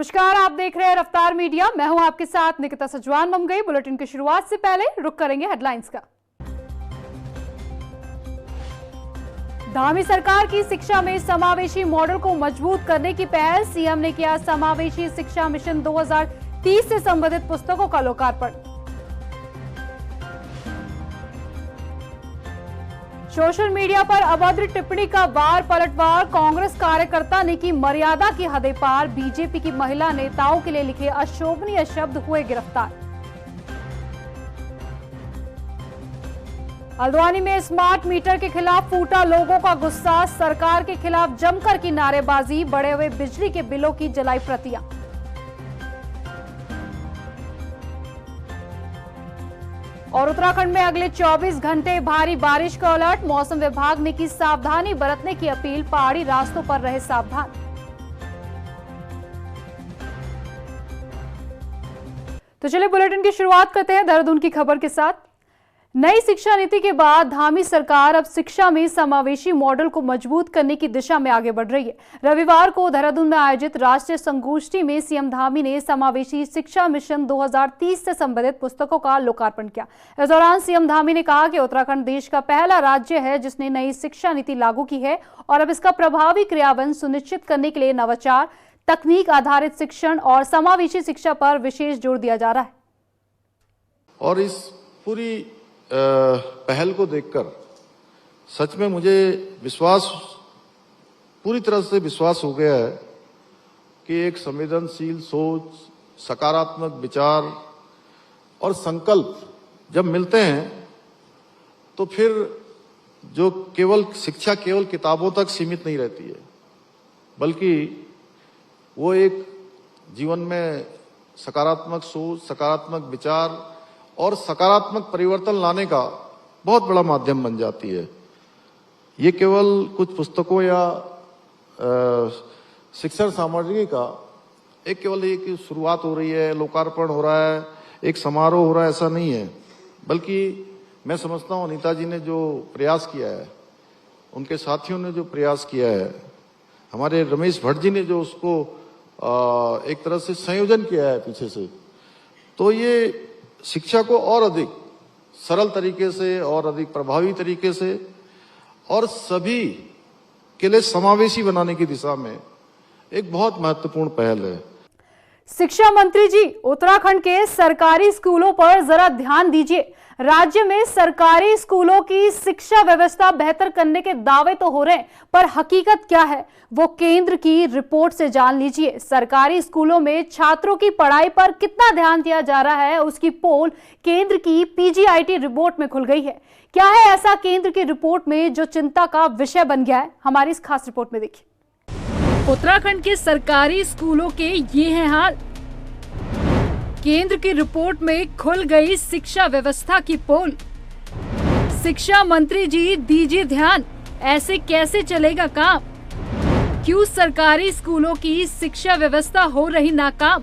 नमस्कार, आप देख रहे हैं रफ्तार मीडिया। मैं हूं आपके साथ निकिता सजवान ममगई। बुलेटिन की शुरुआत से पहले रुक करेंगे हेडलाइंस का। धामी सरकार की शिक्षा में समावेशी मॉडल को मजबूत करने की पहल। सीएम ने किया समावेशी शिक्षा मिशन 2030 से संबंधित पुस्तकों का लोकार्पण। सोशल मीडिया पर अभद्र टिप्पणी का वार पलटवार। कांग्रेस कार्यकर्ता ने की मर्यादा की हदें पार। बीजेपी की महिला नेताओं के लिए लिखे अशोभनीय शब्द हुए गिरफ्तार। हल्द्वानी में स्मार्ट मीटर के खिलाफ फूटा लोगों का गुस्सा। सरकार के खिलाफ जमकर की नारेबाजी। बढ़े हुए बिजली के बिलों की जलाई प्रतियां। और उत्तराखंड में अगले 24 घंटे भारी बारिश का अलर्ट। मौसम विभाग ने की सावधानी बरतने की अपील। पहाड़ी रास्तों पर रहे सावधान। तो चलिए बुलेटिन की शुरुआत करते हैं देहरादून की खबर के साथ। नई शिक्षा नीति के बाद धामी सरकार अब शिक्षा में समावेशी मॉडल को मजबूत करने की दिशा में आगे बढ़ रही है। रविवार को देहरादून में आयोजित राष्ट्रीय संगोष्ठी में सीएम धामी ने समावेशी शिक्षा मिशन 2030 से संबंधित पुस्तकों का लोकार्पण किया। इस दौरान सीएम धामी ने कहा कि उत्तराखंड देश का पहला राज्य है जिसने नई शिक्षा नीति लागू की है और अब इसका प्रभावी क्रियान्वयन सुनिश्चित करने के लिए नवाचार, तकनीक आधारित शिक्षण और समावेशी शिक्षा पर विशेष जोर दिया जा रहा है। और इस पूरी पहल को देखकर सच में मुझे पूरी तरह से विश्वास हो गया है कि एक संवेदनशील सोच, सकारात्मक विचार और संकल्प जब मिलते हैं तो फिर जो शिक्षा केवल किताबों तक सीमित नहीं रहती है, बल्कि वो एक जीवन में सकारात्मक सोच, सकारात्मक विचार और सकारात्मक परिवर्तन लाने का बहुत बड़ा माध्यम बन जाती है। ये केवल कुछ पुस्तकों या शिक्षण सामग्री का केवल एक शुरुआत हो रही है, लोकार्पण हो रहा है, एक समारोह हो रहा है, ऐसा नहीं है। बल्कि मैं समझता हूँ अनीता जी ने जो प्रयास किया है, उनके साथियों ने जो प्रयास किया है, हमारे रमेश भट्ट जी ने जो उसको एक तरह से संयोजन किया है पीछे से, तो ये शिक्षा को और अधिक सरल तरीके से और अधिक प्रभावी तरीके से और सभी के लिए समावेशी बनाने की दिशा में एक बहुत महत्वपूर्ण पहल है। शिक्षा मंत्री जी, उत्तराखंड के सरकारी स्कूलों पर जरा ध्यान दीजिए। राज्य में सरकारी स्कूलों की शिक्षा व्यवस्था बेहतर करने के दावे तो हो रहे हैं, पर हकीकत क्या है वो केंद्र की रिपोर्ट से जान लीजिए। सरकारी स्कूलों में छात्रों की पढ़ाई पर कितना ध्यान दिया जा रहा है, उसकी पोल केंद्र की पीजीआईटी रिपोर्ट में खुल गई है। क्या है ऐसा केंद्र की रिपोर्ट में जो चिंता का विषय बन गया है? हमारी इस खास रिपोर्ट में देखिए। उत्तराखंड के सरकारी स्कूलों के ये हैं हाल। केंद्र की रिपोर्ट में खुल गई शिक्षा व्यवस्था की पोल। शिक्षा मंत्री जी दीजिए ध्यान, ऐसे कैसे चलेगा काम? क्यों सरकारी स्कूलों की शिक्षा व्यवस्था हो रही नाकाम?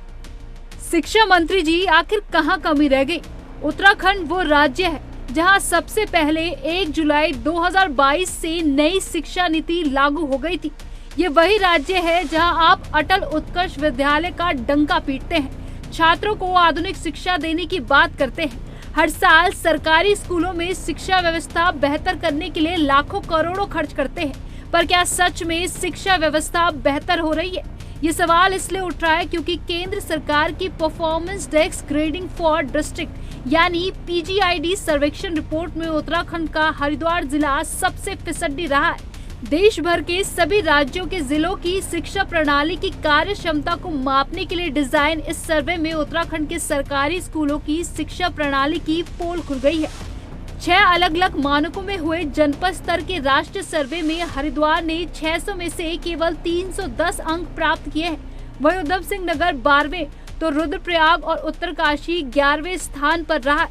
शिक्षा मंत्री जी आखिर कहां कमी रह गई? उत्तराखंड वो राज्य है जहां सबसे पहले 1 जुलाई 2022 से नई शिक्षा नीति लागू हो गई थी। ये वही राज्य है जहां आप अटल उत्कर्ष विद्यालय का डंका पीटते हैं, छात्रों को आधुनिक शिक्षा देने की बात करते हैं। हर साल सरकारी स्कूलों में शिक्षा व्यवस्था बेहतर करने के लिए लाखों करोड़ों खर्च करते हैं, पर क्या सच में शिक्षा व्यवस्था बेहतर हो रही है? ये सवाल इसलिए उठ रहा है क्योंकि केंद्र सरकार की performance desk grading for district यानी पीजीआईडी सर्वेक्षण रिपोर्ट में उत्तराखंड का हरिद्वार जिला सबसे फिसड्डी रहा है। देश भर के सभी राज्यों के जिलों की शिक्षा प्रणाली की कार्य क्षमता को मापने के लिए डिजाइन इस सर्वे में उत्तराखंड के सरकारी स्कूलों की शिक्षा प्रणाली की पोल खुल गई है। 6 अलग अलग मानकों में हुए जनपद स्तर के राष्ट्रीय सर्वे में हरिद्वार ने 600 में से केवल 310 अंक प्राप्त किए हैं। वहीं उधम सिंह नगर 12वें तो रुद्रप्रयाग और उत्तरकाशी 11वें स्थान पर रहा,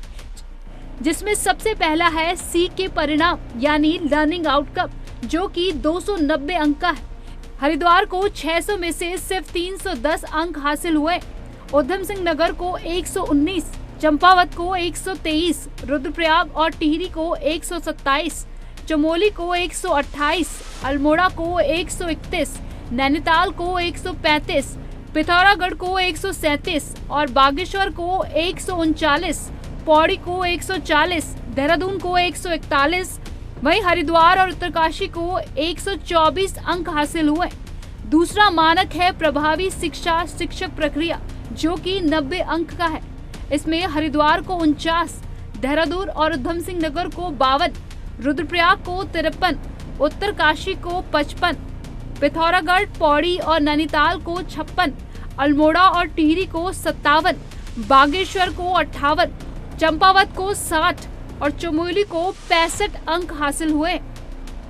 जिसमें सबसे पहला है सी के परिणाम यानी लर्निंग आउटकम जो कि 290 अंक का है। हरिद्वार को 600 में से सिर्फ 310 अंक हासिल हुए। उधम सिंह नगर को 119, चंपावत को 123, रुद्रप्रयाग और टिहरी को 127, चमोली को 128, अल्मोड़ा को 131, नैनीताल को 135, पिथौरागढ़ को 137 और बागेश्वर को 139, पौड़ी को 140, देहरादून को 141, वहीं हरिद्वार और उत्तरकाशी को 124 अंक हासिल हुए। दूसरा मानक है प्रभावी शिक्षा शिक्षक प्रक्रिया, जो कि 90 अंक का है। इसमें हरिद्वार को 49, देहरादून और उधम सिंह नगर को 52, रुद्रप्रयाग को 53, उत्तरकाशी को 55, पिथौरागढ़, पौड़ी और नैनीताल को 56, अल्मोड़ा और टिहरी को 57, बागेश्वर को 58, चंपावत को 60 और चमोली को 65 अंक हासिल हुए।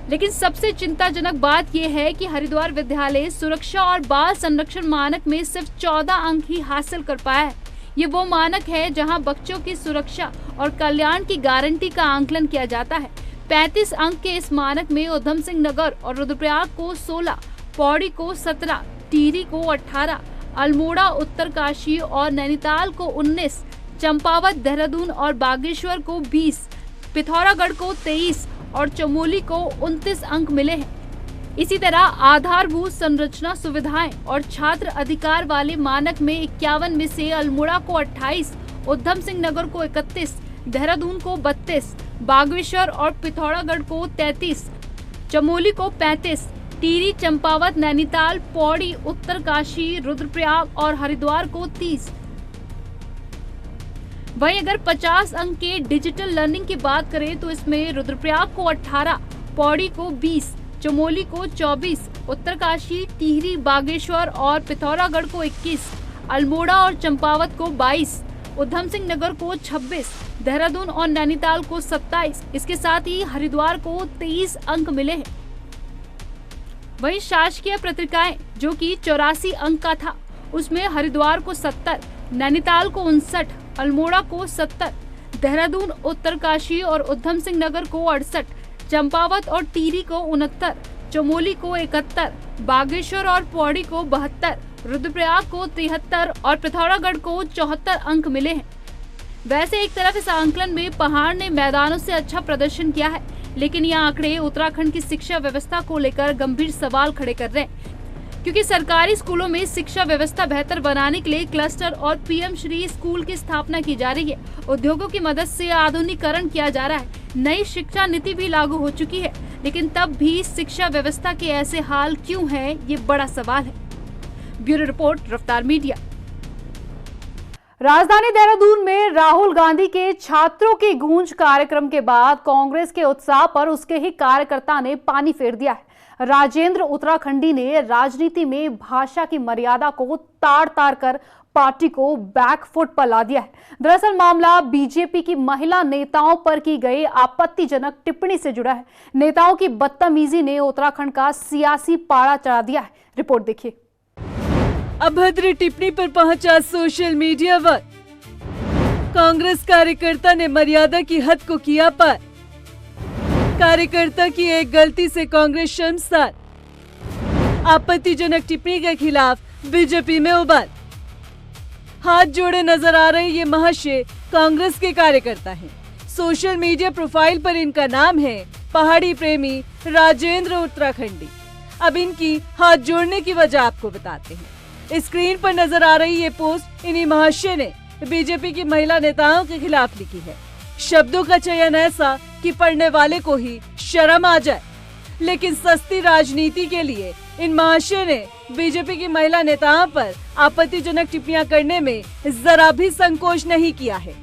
लेकिन सबसे चिंताजनक बात यह है कि हरिद्वार विद्यालय सुरक्षा और बाल संरक्षण मानक में सिर्फ 14 अंक ही हासिल कर पाया है। ये वो मानक है जहां बच्चों की सुरक्षा और कल्याण की गारंटी का आंकलन किया जाता है। 35 अंक के इस मानक में उधम सिंह नगर और रुद्रप्रयाग को 16, पौड़ी को 17, टिहरी को 18, अल्मोड़ा, उत्तरकाशी और नैनीताल को 19, चंपावत, देहरादून और बागेश्वर को 20, पिथौरागढ़ को 23 और चमोली को 29 अंक मिले हैं। इसी तरह आधारभूत संरचना सुविधाएं और छात्र अधिकार वाले मानक में 51 में से अल्मोड़ा को 28, उधम सिंह नगर को 31, देहरादून को 32, बागेश्वर और पिथौरागढ़ को 33, चमोली को 35, टिहरी, चंपावत, नैनीताल, पौड़ी, उत्तरकाशी, रुद्रप्रयाग और हरिद्वार को 30। वहीं अगर 50 अंक के डिजिटल लर्निंग की बात करें तो इसमें रुद्रप्रयाग को 18, पौड़ी को 20, चमोली को 24, उत्तरकाशी, टिहरी, बागेश्वर और पिथौरागढ़ को 21, अल्मोड़ा और चंपावत को 22, उधम सिंह नगर को 26, देहरादून और नैनीताल को 27। इसके साथ ही हरिद्वार को 23 अंक मिले हैं। वहीं शासकीय पत्रिकाएं जो कि 84 अंक का था, उसमें हरिद्वार को 70, नैनीताल को 59, अल्मोड़ा को 70, देहरादून, उत्तरकाशी और उधम सिंह नगर को 68, चंपावत और टिहरी को 69, चमोली को 71, बागेश्वर और पौड़ी को 72, रुद्रप्रयाग को 73 और पिथौरागढ़ को 74 अंक मिले हैं। वैसे एक तरफ इस आंकलन में पहाड़ ने मैदानों से अच्छा प्रदर्शन किया है, लेकिन ये आंकड़े उत्तराखंड की शिक्षा व्यवस्था को लेकर गंभीर सवाल खड़े कर रहे हैं, क्योंकि सरकारी स्कूलों में शिक्षा व्यवस्था बेहतर बनाने के लिए क्लस्टर और पीएम श्री स्कूल की स्थापना की जा रही है। उद्योगों की मदद से आधुनिकीकरण किया जा रहा है। नई शिक्षा नीति भी लागू हो चुकी है, लेकिन तब भी शिक्षा व्यवस्था के ऐसे हाल क्यों हैं, ये बड़ा सवाल है। ब्यूरो रिपोर्ट, रफ्तार मीडिया। राजधानी देहरादून में राहुल गांधी के छात्रों की गूंज कार्यक्रम के बाद कांग्रेस के उत्साह पर उसके ही कार्यकर्ता ने पानी फेर दिया है। राजेंद्र उत्तराखंडी ने राजनीति में भाषा की मर्यादा को ताड़ कर पार्टी को बैकफुट पर ला दिया है। दरअसल मामला बीजेपी की महिला नेताओं पर की गई आपत्तिजनक टिप्पणी से जुड़ा है। नेताओं की बदतमीजी ने उत्तराखंड का सियासी पारा चढ़ा दिया है। रिपोर्ट देखिए। अभद्र टिप्पणी पर पहुंचा सोशल मीडिया पर। कांग्रेस कार्यकर्ता ने मर्यादा की हद को किया पार। कार्यकर्ता की एक गलती से कांग्रेस शर्मसार। आपत्तिजनक टिप्पणी के खिलाफ बीजेपी में उबाल। हाथ जोड़े नजर आ रहे ये महाशय कांग्रेस के कार्यकर्ता हैं। सोशल मीडिया प्रोफाइल पर इनका नाम है पहाड़ी प्रेमी राजेंद्र उत्तराखंडी। अब इनकी हाथ जोड़ने की वजह आपको बताते हैं। स्क्रीन पर नजर आ रही ये पोस्ट इन्हीं महाशय ने बीजेपी की महिला नेताओं के खिलाफ लिखी है। शब्दों का चयन ऐसा कि पढ़ने वाले को ही शर्म आ जाए, लेकिन सस्ती राजनीति के लिए इन महाशय ने बीजेपी की महिला नेताओं पर आपत्तिजनक टिप्पणियां करने में जरा भी संकोच नहीं किया है।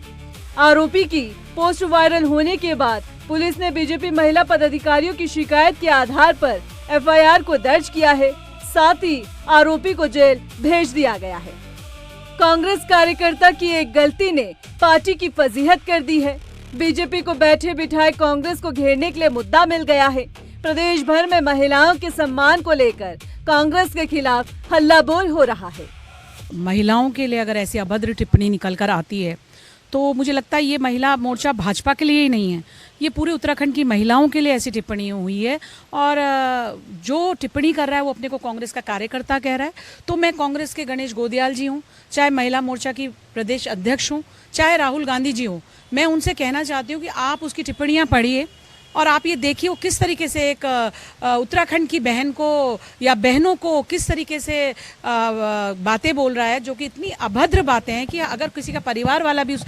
आरोपी की पोस्ट वायरल होने के बाद पुलिस ने बीजेपी महिला पदाधिकारियों की शिकायत के आधार पर एफआईआर को दर्ज किया है। साथ ही आरोपी को जेल भेज दिया गया है। कांग्रेस कार्यकर्ता की एक गलती ने पार्टी की फजीहत कर दी है। बीजेपी को बैठे बिठाए कांग्रेस को घेरने के लिए मुद्दा मिल गया है। प्रदेश भर में महिलाओं के सम्मान को लेकर कांग्रेस के खिलाफ हल्ला बोल हो रहा है। महिलाओं के लिए अगर ऐसी अभद्र टिप्पणी निकल कर आती है तो मुझे लगता है ये महिला मोर्चा भाजपा के लिए ही नहीं है, ये पूरे उत्तराखंड की महिलाओं के लिए ऐसी टिप्पणी हुई है। और जो टिप्पणी कर रहा है वो अपने को कांग्रेस का कार्यकर्ता कह रहा है। तो मैं कांग्रेस के गणेश गोदियाल जी हूँ, चाहे महिला मोर्चा की प्रदेश अध्यक्ष हूँ, चाहे राहुल गांधी जी हो, मैं उनसे कहना चाहती हूँ कि आप उसकी टिप्पणियाँ पढ़िए और आप ये देखिए वो किस तरीके से एक उत्तराखंड की बहन को या बहनों को किस तरीके से बातें बोल रहा है, जो कि इतनी अभद्र बातें हैं कि अगर किसी का परिवार वाला भी उस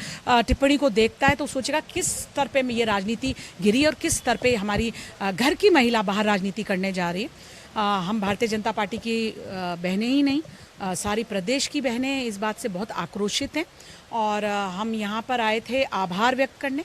टिप्पणी को देखता है तो सोचेगा किस स्तर पे ये राजनीति गिरी और किस स्तर पे हमारी घर की महिला बाहर राजनीति करने जा रही है। हम भारतीय जनता पार्टी की बहनें ही नहीं, सारी प्रदेश की बहनें इस बात से बहुत आक्रोशित हैं और हम यहाँ पर आए थे आभार व्यक्त करने,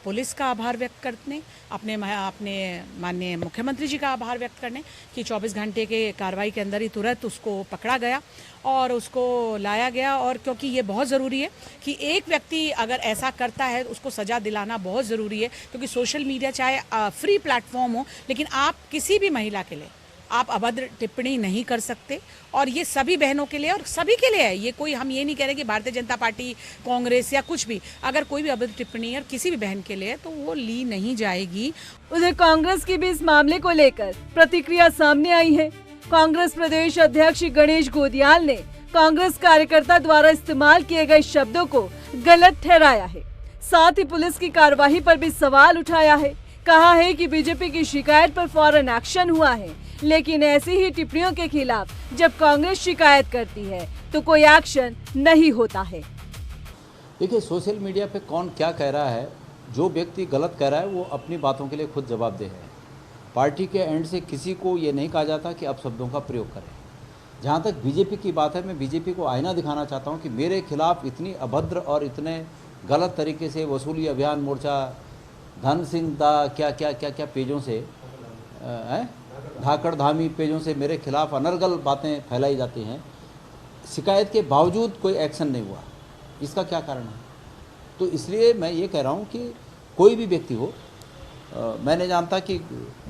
पुलिस का आभार व्यक्त करने, अपने माननीय मुख्यमंत्री जी का आभार व्यक्त करने कि 24 घंटे के कार्रवाई के अंदर ही तुरंत उसको पकड़ा गया और उसको लाया गया। और क्योंकि ये बहुत ज़रूरी है कि एक व्यक्ति अगर ऐसा करता है उसको सज़ा दिलाना बहुत ज़रूरी है, क्योंकि सोशल मीडिया चाहे फ्री प्लेटफॉर्म हो, लेकिन आप किसी भी महिला के लिए आप अभद्र टिप्पणी नहीं कर सकते। और ये सभी बहनों के लिए और सभी के लिए है। ये कोई हम ये नहीं कह रहे कि भारतीय जनता पार्टी, कांग्रेस या कुछ भी, अगर कोई भी अभद्र टिप्पणी और किसी भी बहन के लिए तो वो ली नहीं जाएगी। उधर कांग्रेस की भी इस मामले को लेकर प्रतिक्रिया सामने आई है। कांग्रेस प्रदेश अध्यक्ष गणेश गोदियाल ने कांग्रेस कार्यकर्ता द्वारा इस्तेमाल किए गए शब्दों को गलत ठहराया है। साथ ही पुलिस की कार्यवाही पर भी सवाल उठाया है। कहा है कि बीजेपी की शिकायत पर फौरन एक्शन हुआ है, लेकिन ऐसी ही टिप्पणियों के खिलाफ जब कांग्रेस शिकायत करती है तो कोई एक्शन नहीं होता है। देखिए, सोशल मीडिया पे कौन क्या कह रहा है, जो व्यक्ति गलत कह रहा है वो अपनी बातों के लिए खुद जवाबदेह है। पार्टी के एंड से किसी को ये नहीं कहा जाता कि अपशब्दों का प्रयोग करें। जहाँ तक बीजेपी की बात है, मैं बीजेपी को आईना दिखाना चाहता हूँ कि मेरे खिलाफ इतनी अभद्र और इतने गलत तरीके से वसूली अभियान मोर्चा, धन सिंह दा क्या पेजों से धाकड़ धामी पेजों से मेरे खिलाफ अनर्गल बातें फैलाई जाती हैं। शिकायत के बावजूद कोई एक्शन नहीं हुआ, इसका क्या कारण है? तो इसलिए मैं ये कह रहा हूँ कि कोई भी व्यक्ति हो, मैं नहीं जानता कि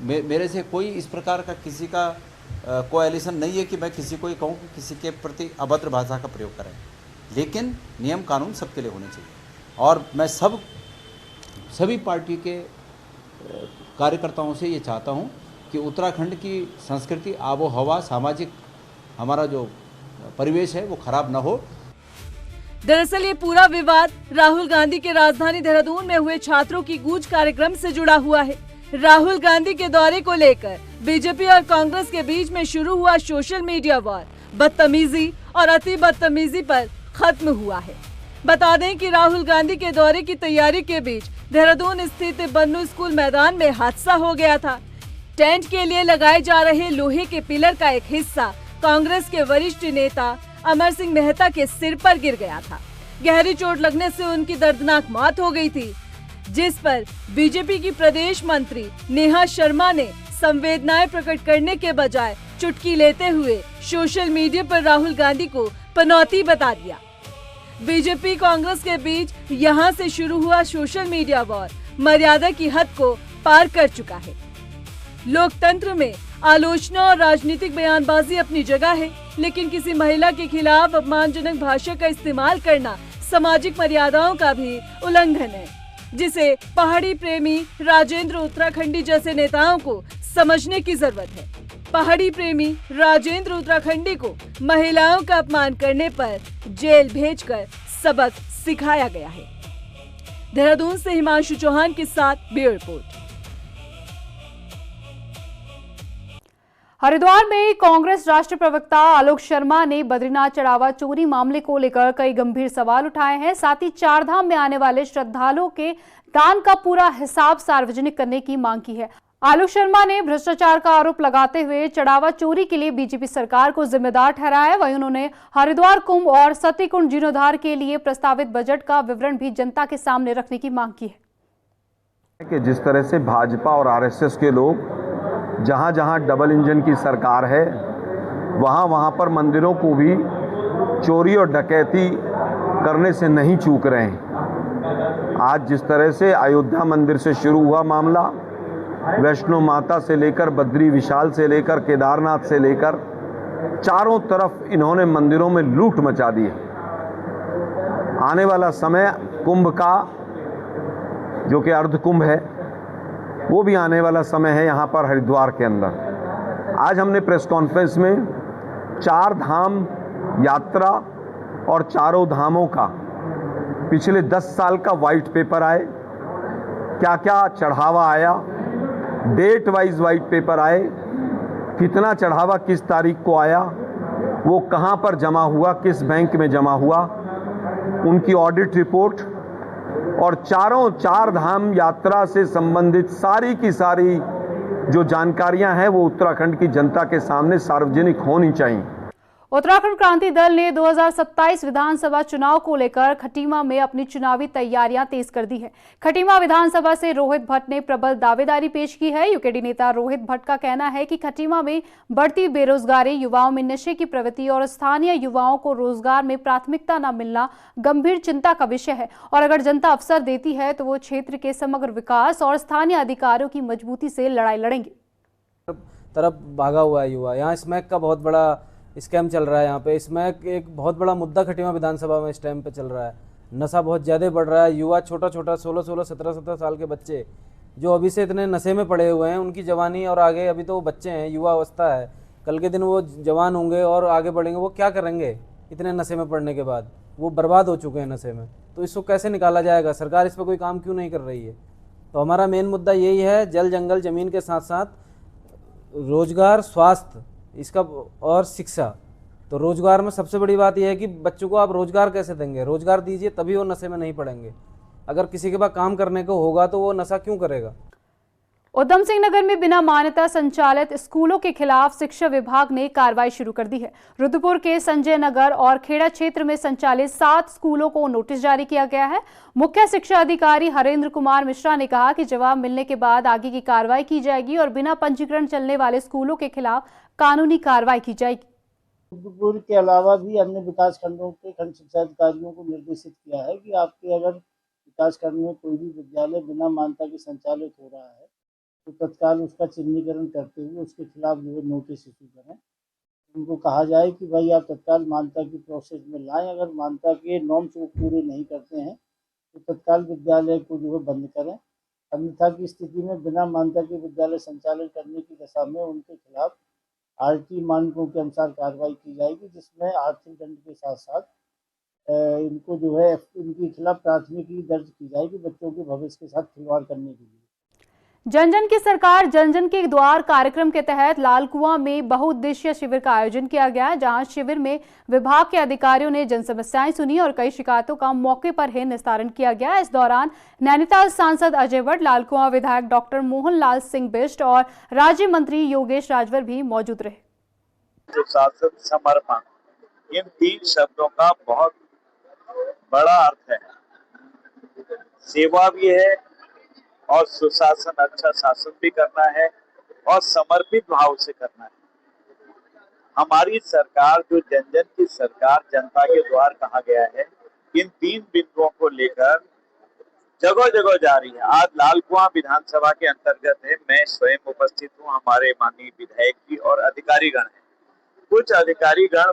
मेरे से कोई इस प्रकार का किसी का कोएलिशन नहीं है कि मैं किसी को ही कहूँ कि किसी के प्रति अभद्र भाषा का प्रयोग करें, लेकिन नियम कानून सबके लिए होने चाहिए। और मैं सभी पार्टी के कार्यकर्ताओं से ये चाहता हूँ कि उत्तराखंड की संस्कृति, आबो हवा, सामाजिक हमारा जो परिवेश है वो खराब ना हो। दरअसल ये पूरा विवाद राहुल गांधी के राजधानी देहरादून में हुए छात्रों की गूंज कार्यक्रम से जुड़ा हुआ है। राहुल गांधी के दौरे को लेकर बीजेपी और कांग्रेस के बीच में शुरू हुआ सोशल मीडिया वॉर बदतमीजी और अति बदतमीजी पर खत्म हुआ है। बता दें कि राहुल गांधी के दौरे की तैयारी के बीच देहरादून स्थित बन्नू स्कूल मैदान में हादसा हो गया था। टेंट के लिए लगाए जा रहे लोहे के पिलर का एक हिस्सा कांग्रेस के वरिष्ठ नेता अमर सिंह मेहता के सिर पर गिर गया था। गहरी चोट लगने से उनकी दर्दनाक मौत हो गई थी, जिस पर बीजेपी की प्रदेश मंत्री नेहा शर्मा ने संवेदनाएं प्रकट करने के बजाय चुटकी लेते हुए सोशल मीडिया पर राहुल गांधी को पनौती बता दिया। बीजेपी कांग्रेस के बीच यहां से शुरू हुआ सोशल मीडिया वॉर मर्यादा की हद को पार कर चुका है। लोकतंत्र में आलोचना और राजनीतिक बयानबाजी अपनी जगह है, लेकिन किसी महिला के खिलाफ अपमानजनक भाषा का इस्तेमाल करना सामाजिक मर्यादाओं का भी उल्लंघन है, जिसे पहाड़ी प्रेमी राजेंद्र उत्तराखंडी जैसे नेताओं को समझने की जरूरत है। पहाड़ी प्रेमी राजेंद्र उत्तराखंडी को महिलाओं का अपमान करने पर जेल भेजकर सबक सिखाया गया है। देहरादून से हिमांशु चौहान के साथ ब्यूरो रिपोर्ट। हरिद्वार में कांग्रेस राष्ट्रीय प्रवक्ता आलोक शर्मा ने बद्रीनाथ चढ़ावा चोरी मामले को लेकर कई गंभीर सवाल उठाए हैं। साथ ही चारधाम में आने वाले श्रद्धालुओं के दान का पूरा हिसाब सार्वजनिक करने की मांग की है। आलोक शर्मा ने भ्रष्टाचार का आरोप लगाते हुए चढ़ावा चोरी के लिए बीजेपी सरकार को जिम्मेदार ठहराया। वहीं उन्होंने हरिद्वार कुंभ और सती कुंड जीर्णोद्धार के लिए प्रस्तावित बजट का विवरण भी जनता के सामने रखने की मांग की है। कि जिस तरह से भाजपा और आरएसएस के लोग जहां जहां डबल इंजन की सरकार है वहां वहां पर मंदिरों को भी चोरी और डकैती करने से नहीं चूक रहे हैं। आज जिस तरह से अयोध्या मंदिर से शुरू हुआ मामला, वैष्णो माता से लेकर बद्री विशाल से लेकर केदारनाथ से लेकर चारों तरफ इन्होंने मंदिरों में लूट मचा दी है। आने वाला समय कुंभ का, जो कि अर्ध कुंभ है, वो भी आने वाला समय है यहाँ पर हरिद्वार के अंदर। आज हमने प्रेस कॉन्फ्रेंस में 4 धाम यात्रा और चारों धामों का पिछले 10 साल का वाइट पेपर आए, क्या क्या चढ़ावा आया, डेट वाइज वाइट पेपर आए, कितना चढ़ावा किस तारीख को आया, वो कहाँ पर जमा हुआ, किस बैंक में जमा हुआ, उनकी ऑडिट रिपोर्ट और चार धाम यात्रा से संबंधित सारी की सारी जो जानकारियां हैं वो उत्तराखंड की जनता के सामने सार्वजनिक होनी चाहिए। उत्तराखंड क्रांति दल ने 2027 विधानसभा चुनाव को लेकर खटीमा में अपनी चुनावी तैयारियां तेज कर दी है। खटीमा विधानसभा से रोहित भट्ट ने प्रबल दावेदारी पेश की है। यूकेडी नेता रोहित भट्ट का कहना है कि खटीमा में बढ़ती बेरोजगारी, युवाओं में नशे की प्रवृत्ति और स्थानीय युवाओं को रोजगार में प्राथमिकता न मिलना गंभीर चिंता का विषय है और अगर जनता अवसर देती है तो वो क्षेत्र के समग्र विकास और स्थानीय अधिकारियों की मजबूती से लड़ाई लड़ेंगे। तरफ भागा हुआ है युवा, यहाँ स्मैक का बहुत बड़ा स्कैम चल रहा है। यहाँ पे स्मैक एक बहुत बड़ा मुद्दा खटीमा विधानसभा में इस टाइम पे चल रहा है। नशा बहुत ज़्यादा बढ़ रहा है। युवा छोटा 16, 17 साल के बच्चे जो अभी से इतने नशे में पड़े हुए हैं, उनकी जवानी और आगे, अभी तो वो बच्चे हैं, युवा अवस्था है, कल के दिन वो जवान होंगे और आगे बढ़ेंगे, वो क्या करेंगे इतने नशे में पड़ने के बाद? वो बर्बाद हो चुके हैं नशे में। तो इसको कैसे निकाला जाएगा? सरकार इस पर कोई काम क्यों नहीं कर रही है? तो हमारा मेन मुद्दा यही है, जल जंगल ज़मीन के साथ साथ रोजगार, स्वास्थ्य इसका और शिक्षा। तो रोजगार में सबसे बड़ी बात यह है कि बच्चों को आप रोजगार कैसे देंगे? रोजगार दीजिए तभी वो नशे में नहीं पड़ेंगे। अगर किसी के पास काम करने को होगा तो वो नशा क्यों करेगा? उधम सिंह नगर में बिना मान्यता संचालित स्कूलों के खिलाफ शिक्षा विभाग ने कार्रवाई शुरू कर दी है। रुद्रपुर के संजय नगर और खेड़ा क्षेत्र में संचालित 7 स्कूलों को नोटिस जारी किया गया है। मुख्य शिक्षा अधिकारी हरेंद्र कुमार मिश्रा ने कहा कि जवाब मिलने के बाद आगे की कार्रवाई की जाएगी और बिना पंजीकरण चलने वाले स्कूलों के खिलाफ कानूनी कार्रवाई की जाएगी। रुद्रपुर के अलावा भी अन्य विकास खंडों के खंड शिक्षा अधिकारियों को निर्देशित किया है कि आपके अगर विकास खंड में कोई भी विद्यालय बिना मान्यता के संचालित हो रहा है तो तत्काल उसका चिन्हीकरण करते हुए उसके खिलाफ जो है नोटिस इशू करें। उनको कहा जाए कि भाई आप तत्काल मान्यता की प्रोसेस में लाएं। अगर मान्यता के नॉर्म्स वो पूरे नहीं करते हैं तो तत्काल विद्यालय को जो है बंद करें। अन्यथा की स्थिति में बिना मान्यता के विद्यालय संचालित करने की दशा में उनके खिलाफ आरटी मानकों के अनुसार कार्रवाई की जाएगी, जिसमें आर्थिक दंड के साथ साथ इनको जो है इनके खिलाफ प्राथमिकी दर्ज की जाएगी बच्चों के भविष्य के साथ खिलवाड़ करने के लिए। जन जन की सरकार जन जन के द्वार कार्यक्रम के तहत लालकुआं में बहुउद्देशीय शिविर का आयोजन किया गया, जहां शिविर में विभाग के अधिकारियों ने जन समस्याएं सुनी और कई शिकायतों का मौके पर ही निस्तारण किया गया। इस दौरान नैनीताल सांसद अजय भट्ट, लालकुआं विधायक डॉक्टर मोहन लाल सिंह बिष्ट और राज्य मंत्री योगेश राजभर भी मौजूद रहे। सुशासन, समर्पण, इन 3 शब्दों का बहुत बड़ा अर्थ है। सेवा भी है और सुशासन, अच्छा शासन भी करना है और समर्पित भाव से करना है। हमारी सरकार जो जन जन की सरकार, जनता के द्वार कहा गया है, इन 3 बिंदुओं को लेकर जगह जगह जा रही है। आज लालकुआं विधानसभा के अंतर्गत है, मैं स्वयं उपस्थित हूँ, हमारे माननीय विधायक जी और अधिकारीगण हैं। कुछ अधिकारीगण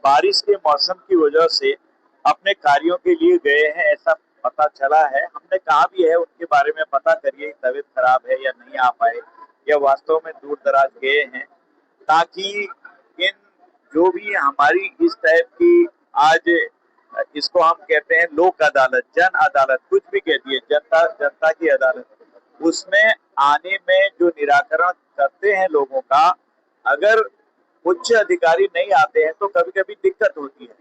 बारिश के मौसम की वजह से अपने कार्यों के लिए गए हैं, ऐसा पता चला है। हमने कहा भी है उनके बारे में पता करिए, तबीयत खराब है या नहीं आ पाए या वास्तव में दूर दराज गए हैं, ताकि इन जो भी हमारी इस टाइप की आज इसको हम कहते हैं लोक अदालत, जन अदालत, कुछ भी कहती है, जनता की अदालत, उसमें आने में जो निराकरण करते हैं लोगों का, अगर उच्च अधिकारी नहीं आते हैं तो कभी कभी दिक्कत होती है।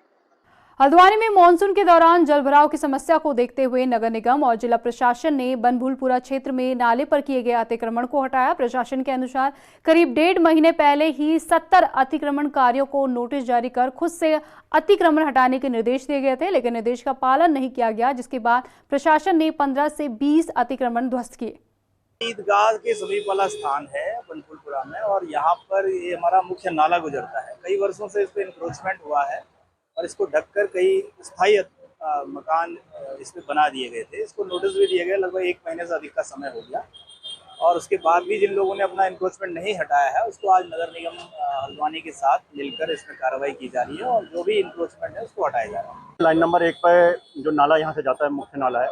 हल्द्वानी में मानसून के दौरान जलभराव की समस्या को देखते हुए नगर निगम और जिला प्रशासन ने बनभूलपुरा क्षेत्र में नाले पर किए गए अतिक्रमण को हटाया। प्रशासन के अनुसार करीब 1.5 महीने पहले ही 70 अतिक्रमणकारियों को नोटिस जारी कर खुद से अतिक्रमण हटाने के निर्देश दिए गए थे, लेकिन निर्देश का पालन नहीं किया गया, जिसके बाद प्रशासन ने 15 से 20 अतिक्रमण ध्वस्त किए। ईदगाह के समीप वाला स्थान है बनभूलपुरा में और यहाँ पर ये हमारा मुख्य नाला गुजरता है। कई वर्षों से इस पर इंक्रोचमेंट हुआ है और इसको ढककर कई स्थायी मकान इस पर बना दिए गए थे। इसको नोटिस भी दिए गए, लगभग 1 महीने से अधिक का समय हो गया और उसके बाद भी जिन लोगों ने अपना इंक्रोचमेंट नहीं हटाया है उसको आज नगर निगम हल्द्वानी के साथ मिलकर इसमें कार्रवाई की जा रही है और जो भी इंक्रोचमेंट है उसको हटाया जा रहा है। लाइन नंबर 1 पर जो नाला यहाँ से जाता है, मुख्य नाला है,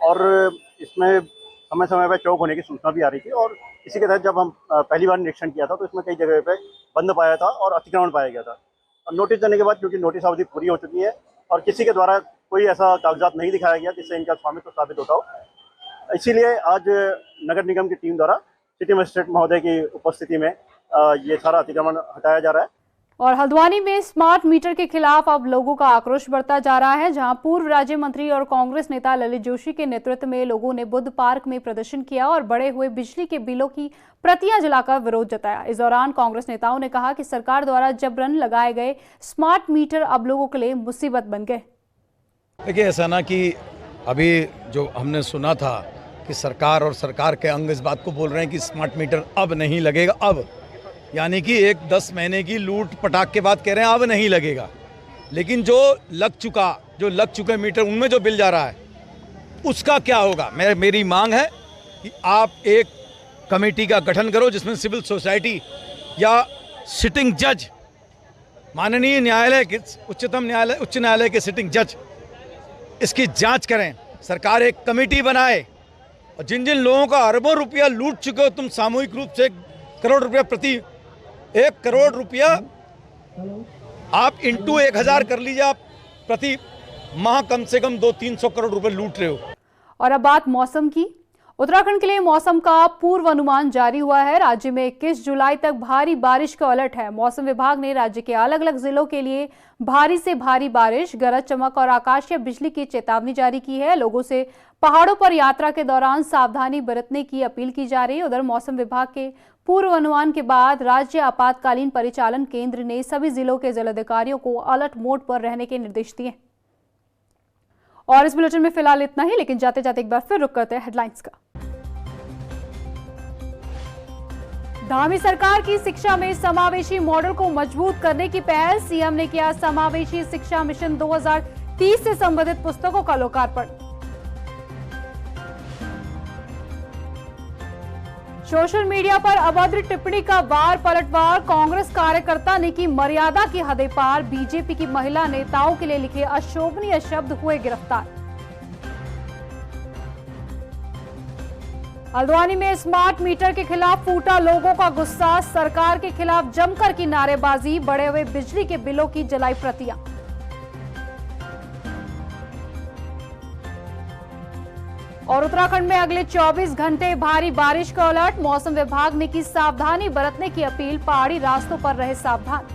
और इसमें समय समय पर चौक होने की सूचना भी आ रही थी और इसी के तहत जब हम पहली बार निरीक्षण किया था तो इसमें कई जगह पे बंद पाया था और अतिक्रमण पाया गया था। और नोटिस देने के बाद क्योंकि नोटिस अवधि पूरी हो चुकी है और किसी के द्वारा कोई ऐसा कागजात नहीं दिखाया गया जिससे इनका स्वामित्व साबित होता हो, इसीलिए आज नगर निगम की टीम द्वारा सिटी मजिस्ट्रेट महोदय की उपस्थिति में ये सारा अतिक्रमण हटाया जा रहा है। और हल्द्वानी में स्मार्ट मीटर के खिलाफ अब लोगों का आक्रोश बढ़ता जा रहा है, जहां पूर्व राज्य मंत्री और कांग्रेस नेता ललित जोशी के नेतृत्व में लोगों ने बुद्ध पार्क में प्रदर्शन किया और बढ़े हुए बिजली के बिलों की प्रतियां जलाकर विरोध जताया। इस दौरान कांग्रेस नेताओं ने कहा कि सरकार द्वारा जबरन लगाए गए स्मार्ट मीटर अब लोगों के लिए मुसीबत बन गए। देखिए, ऐसा ना कि अभी जो हमने सुना था कि सरकार और सरकार के अंग इस बात को बोल रहे हैं कि स्मार्ट मीटर अब नहीं लगेगा, अब यानी कि 10 महीने की लूट पटाख के बाद कह रहे हैं अब नहीं लगेगा। लेकिन जो लग चुके मीटर, उनमें जो बिल जा रहा है उसका क्या होगा? मेरी मांग है कि आप एक कमेटी का गठन करो जिसमें सिविल सोसाइटी या सिटिंग जज, माननीय न्यायालय के उच्च न्यायालय के सिटिंग जज इसकी जांच करें। सरकार एक कमेटी बनाए और जिन जिन लोगों का अरबों रुपया लूट चुके हो तुम सामूहिक रूप से 1 करोड़ रुपया प्रति 1 करोड़ रुपया आप इंटू 1000 कर लीजिए, आप प्रति माह कम से कम 200-300 करोड़ रुपए लूट रहे हो। और अब बात मौसम की। उत्तराखंड के लिए मौसम का पूर्व अनुमान जारी हुआ है। राज्य में 21 जुलाई तक भारी बारिश का अलर्ट है। मौसम विभाग ने राज्य के अलग अलग जिलों के लिए भारी से भारी बारिश, गरज चमक और आकाशीय बिजली की चेतावनी जारी की है। लोगों से पहाड़ों पर यात्रा के दौरान सावधानी बरतने की अपील की जा रही है। उधर मौसम विभाग के पूर्व अनुमान के बाद राज्य आपातकालीन परिचालन केंद्र ने सभी जिलों के जिलाधिकारियों को अलर्ट मोड पर रहने के निर्देश दिए। और इस बुलेटिन में फिलहाल इतना ही, लेकिन जाते जाते एक बार फिर रुक करते हैं हेडलाइंस का। धामी सरकार की शिक्षा में समावेशी मॉडल को मजबूत करने की पहल, सीएम ने किया समावेशी शिक्षा मिशन 2030 से संबंधित पुस्तकों का लोकार्पण। सोशल मीडिया पर अभद्र टिप्पणी का वार पलटवार, कांग्रेस कार्यकर्ता ने की मर्यादा की हदें पार, बीजेपी की महिला नेताओं के लिए लिखे अशोभनीय शब्द हुए गिरफ्तार। हल्द्वानी में स्मार्ट मीटर के खिलाफ फूटा लोगों का गुस्सा, सरकार के खिलाफ जमकर की नारेबाजी, बढ़े हुए बिजली के बिलों की जलाई प्रतियां। और उत्तराखंड में अगले 24 घंटे भारी बारिश का अलर्ट, मौसम विभाग ने की सावधानी बरतने की अपील, पहाड़ी रास्तों पर रहे सावधान।